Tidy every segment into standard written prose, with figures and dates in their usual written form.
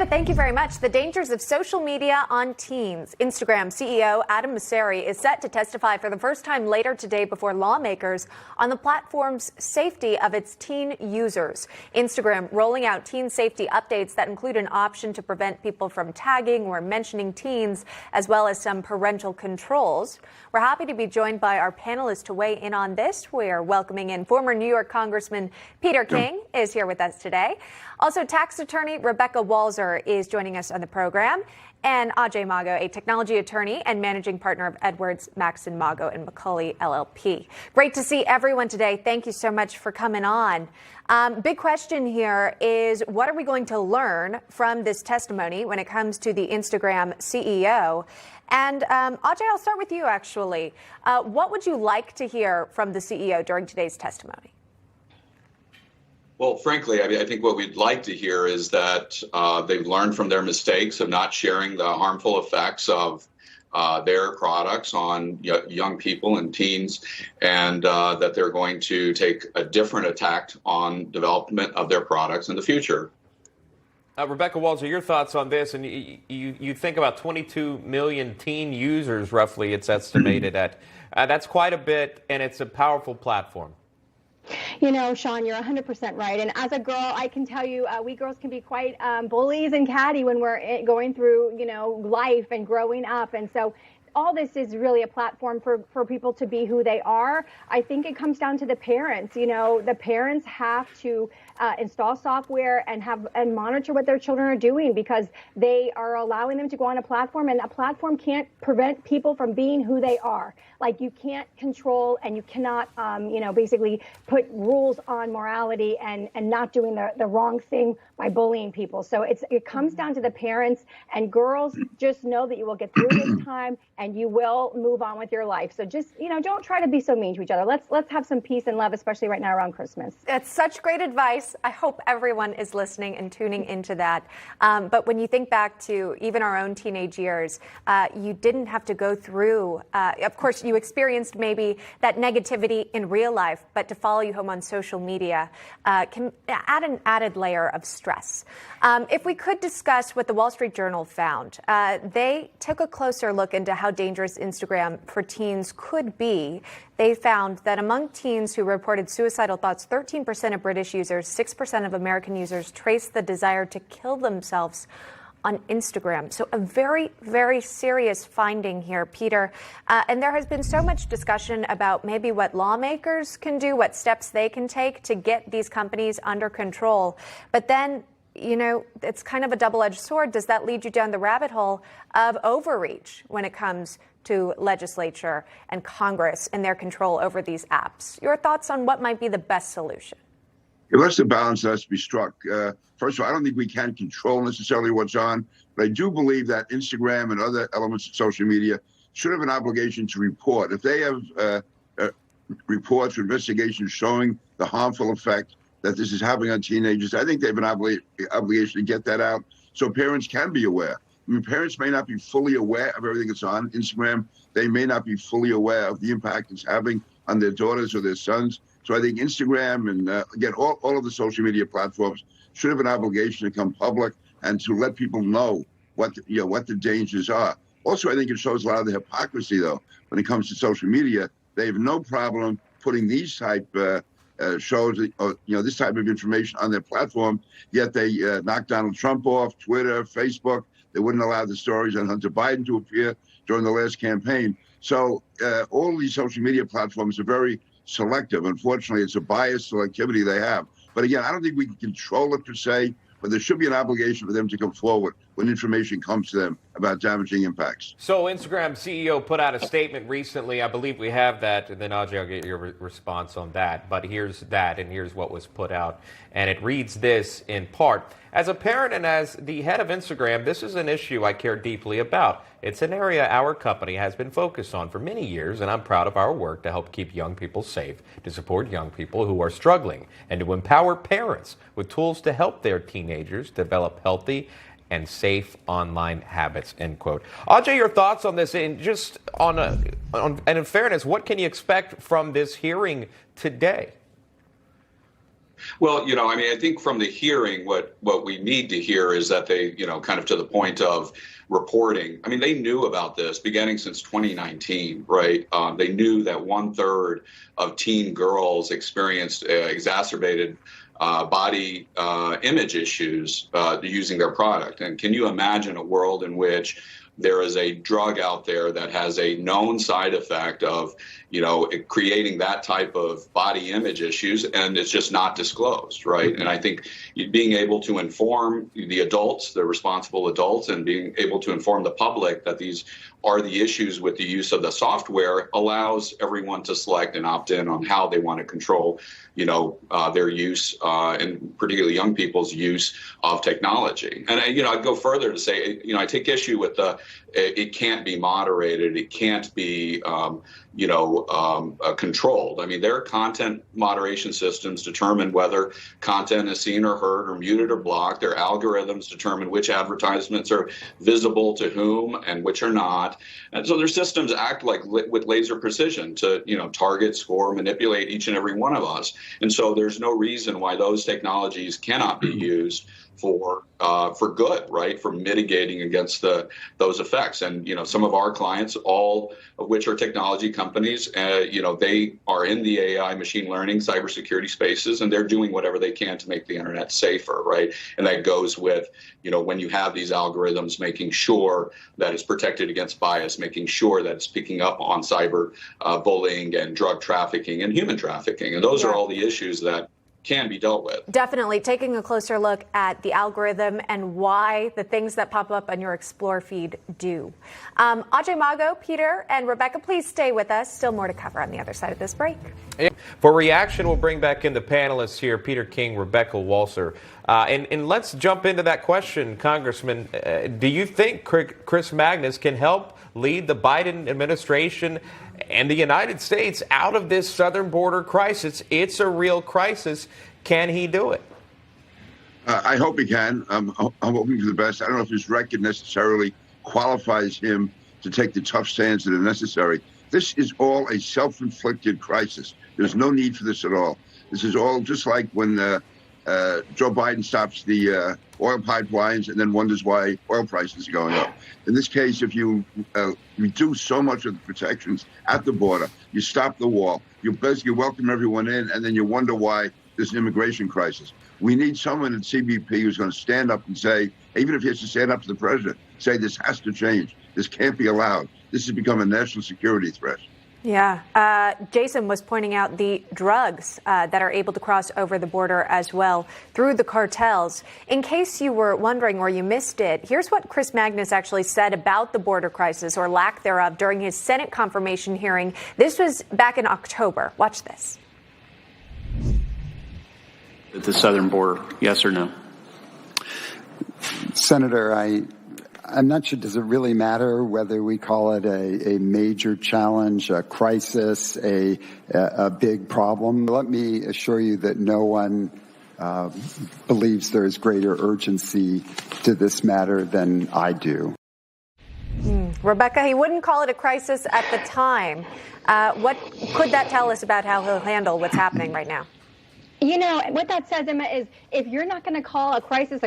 thank you very much. The dangers of social media on teens. Instagram CEO Adam Mosseri is set to testify for the first time later today before lawmakers on the platform's safety of its teen users. Instagram rolling out teen safety updates that include an option to prevent people from tagging or mentioning teens, as well as some parental controls. We're happy to be joined by our panelists to weigh in on this. We're welcoming in former New York Congressman Peter King is here with us today. Also, tax attorney Rebecca Walser is joining us on the program, and Ajay Mago, a technology attorney and managing partner of Edwards, Maxon, Mago, and McCauley, LLP. Great to see everyone today. Thank you so much for coming on. Big question here is, what are we going to learn from this testimony when it comes to the Instagram CEO? And Ajay, I'll start with you, actually. What would you like to hear from the CEO during today's testimony? Well, frankly, I think what we'd like to hear is that they've learned from their mistakes of not sharing the harmful effects of their products on young people and teens, and that they're going to take a different attack on development of their products in the future. Rebecca Walser, your thoughts on this? And you think about 22 million teen users, roughly, it's estimated at. That's quite a bit, and it's a powerful platform. You know, Sean, you're 100% right. And as a girl, I can tell you, we girls can be quite bullies and catty when we're going through, life and growing up. And so all this is really a platform for people to be who they are. I think it comes down to the parents. The parents have to install software and monitor what their children are doing, because they are allowing them to go on a platform, and that platform can't prevent people from being who they are. Like, you can't control and you cannot, basically put rules on morality and not doing the wrong thing by bullying people. So it comes down to the parents, and girls, just know that you will get through this time and you will move on with your life. So just, don't try to be so mean to each other. Let's have some peace and love, especially right now around Christmas. That's such great advice. I hope everyone is listening and tuning into that. But when you think back to even our own teenage years, you didn't have to go through, of course, you experienced maybe that negativity in real life, but to follow you home on social media can add an added layer of stress. If we could discuss what the Wall Street Journal found, they took a closer look into how dangerous Instagram for teens could be. They found that among teens who reported suicidal thoughts, 13% of British users, 6% of American users traced the desire to kill themselves on Instagram. So a very, very serious finding here, Peter. And there has been so much discussion about maybe what lawmakers can do, what steps they can take to get these companies under control. But then, it's kind of a double-edged sword. Does that lead you down the rabbit hole of overreach when it comes to legislature and Congress and their control over these apps? Your thoughts on what might be the best solution? Unless the balance has to be struck. First of all, I don't think we can control necessarily what's on, but I do believe that Instagram and other elements of social media should have an obligation to report. If they have reports or investigations showing the harmful effect that this is having on teenagers, I think they have an obligation to get that out so parents can be aware. I mean, parents may not be fully aware of everything that's on Instagram. They may not be fully aware of the impact it's having on their daughters or their sons. So I think Instagram and, again, all of the social media platforms should have an obligation to come public and to let people know what the dangers are. Also, I think it shows a lot of the hypocrisy, though, when it comes to social media. They have no problem putting these type shows, or, this type of information on their platform, yet they knocked Donald Trump off, Twitter, Facebook. They wouldn't allow the stories on Hunter Biden to appear during the last campaign. So all of these social media platforms are very selective. Unfortunately, it's a biased selectivity they have. But again, I don't think we can control it per se, but there should be an obligation for them to come forward when information comes to them about damaging impacts. So Instagram CEO put out a statement recently. I believe we have that, and then Ajay, I'll get your response on that. But here's that, and here's what was put out. And it reads this in part: as a parent and as the head of Instagram, this is an issue I care deeply about. It's an area our company has been focused on for many years, and I'm proud of our work to help keep young people safe, to support young people who are struggling, and to empower parents with tools to help their teenagers develop healthy and safe online habits, end quote. Ajay, your thoughts on this, and just and in fairness, what can you expect from this hearing today? Well, I mean, I think from the hearing, what we need to hear is that they, kind of to the point of reporting. I mean, they knew about this beginning since 2019, right? They knew that 1/3 of teen girls experienced exacerbated body image issues using their product. And can you imagine a world in which there is a drug out there that has a known side effect of, creating that type of body image issues, and it's just not disclosed, right? And I think being able to inform the adults, the responsible adults, and being able to inform the public that these are the issues with the use of the software allows everyone to select and opt in on how they want to control, their use, and particularly young people's use of technology. And, I'd go further to say, I take issue with it can't be moderated. It can't be, controlled. I mean, their content moderation systems determine whether content is seen or heard or muted or blocked. Their algorithms determine which advertisements are visible to whom and which are not. And so their systems act like with laser precision to, target, score, manipulate each and every one of us. And so there's no reason why those technologies cannot be used for good, right? For mitigating against those effects. And, some of our clients, all of which are technology companies, they are in the AI, machine learning, cybersecurity spaces, and they're doing whatever they can to make the internet safer, right? And that goes with, when you have these algorithms, making sure that it's protected against bias, making sure that it's picking up on cyber bullying and drug trafficking and human trafficking. And those are all the issues that can be dealt with. Definitely taking a closer look at the algorithm and why the things that pop up on your Explore feed do. Ajay Mago, Peter, and Rebecca, please stay with us. Still more to cover on the other side of this break. For reaction, we'll bring back in the panelists here, Peter King, Rebecca Walser. And let's jump into that question, Congressman. Do you think Chris Magnus can help lead the Biden administration and the United States out of this southern border crisis? It's a real crisis. Can he do it? I hope he can. I'm hoping for the best. I don't know if his record necessarily qualifies him to take the tough stands that are necessary. This is all a self-inflicted crisis. There's no need for this at all. This is all just like when Joe Biden stops the oil pipelines and then wonders why oil prices are going up. In this case, if you reduce so much of the protections at the border, you stop the wall, you basically welcome everyone in, and then you wonder why there's an immigration crisis. We need someone at CBP who's going to stand up and say, even if he has to stand up to the president, say this has to change. This can't be allowed. This has become a national security threat. Yeah. Jason was pointing out the drugs that are able to cross over the border as well through the cartels. In case you were wondering or you missed it, here's what Chris Magnus actually said about the border crisis or lack thereof during his Senate confirmation hearing. This was back in October. Watch this. At the southern border, yes or no? Senator, I'm not sure, does it really matter whether we call it a major challenge, a crisis, a big problem? Let me assure you that no one believes there is greater urgency to this matter than I do. Rebecca, he wouldn't call it a crisis at the time. What could that tell us about how he'll handle what's happening right now? What that says, Emma, is if you're not going to call a crisis,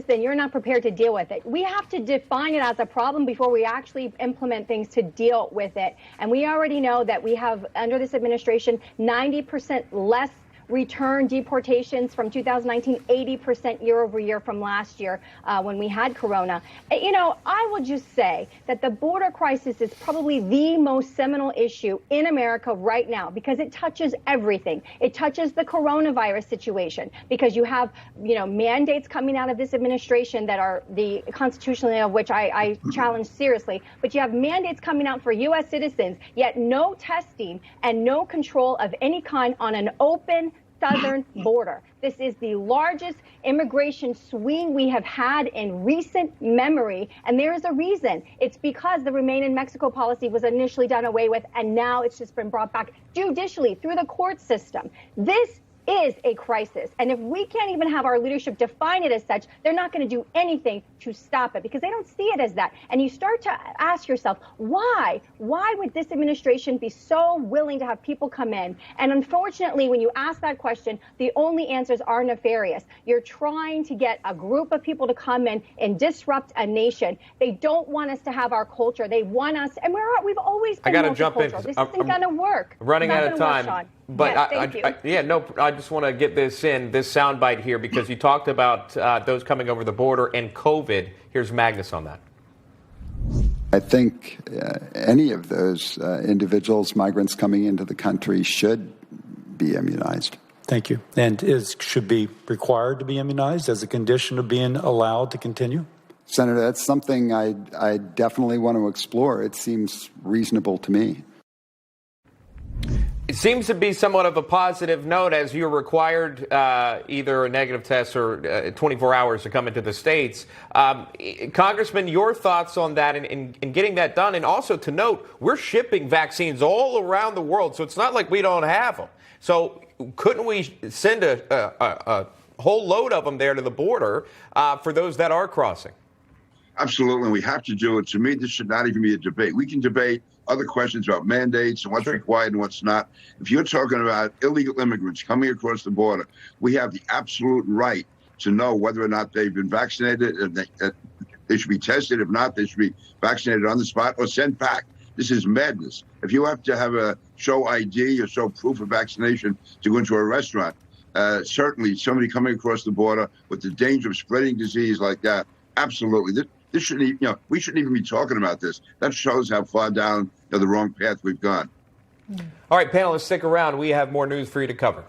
then you're not prepared to deal with it. We have to define it as a problem before we actually implement things to deal with it. And we already know that we have, under this administration, 90% less return deportations from 2019, 80% year over year from last year when we had Corona. I would just say that the border crisis is probably the most seminal issue in America right now because it touches everything. It touches the coronavirus situation because you have, mandates coming out of this administration that are the constitutionally of which I challenge seriously. But you have mandates coming out for U.S. citizens, yet no testing and no control of any kind on an open southern border. This is the largest immigration swing we have had in recent memory, and there is a reason. It's because the Remain in Mexico policy was initially done away with, and now it's just been brought back judicially through the court system. This is a crisis. And if we can't even have our leadership define it as such, they're not going to do anything to stop it because they don't see it as that. And you start to ask yourself, why? Why would this administration be so willing to have people come in? And unfortunately, when you ask that question, the only answers are nefarious. You're trying to get a group of people to come in and disrupt a nation. They don't want us to have our culture. They want us, and we've always been I got to jump in. multicultural. This isn't going to work. Running out of time. Work, but yes, I just want to get this soundbite here because you talked about those coming over the border and COVID. Here's Magnus on that. I think any of those individuals, migrants coming into the country, should be immunized. Thank you. And should be required to be immunized as a condition of being allowed to continue? Senator, that's something I definitely want to explore. It seems reasonable to me. It seems to be somewhat of a positive note as you're required either a negative test or 24 hours to come into the States. Congressman, your thoughts on that and getting that done? And also to note, we're shipping vaccines all around the world, so it's not like we don't have them. So couldn't we send a whole load of them there to the border for those that are crossing? Absolutely. We have to do it. To me, this should not even be a debate. We can debate other questions about mandates and what's required and what's not. If you're talking about illegal immigrants coming across the border, we have the absolute right to know whether or not they've been vaccinated, and they should be tested. If not, they should be vaccinated on the spot or sent back. This is madness. If you have to have a show ID or show proof of vaccination to go into a restaurant, certainly somebody coming across the border with the danger of spreading disease like that, absolutely. This shouldn't, we shouldn't even be talking about this. That shows how far down the wrong path we've gone. All right, panelists, stick around. We have more news for you to cover.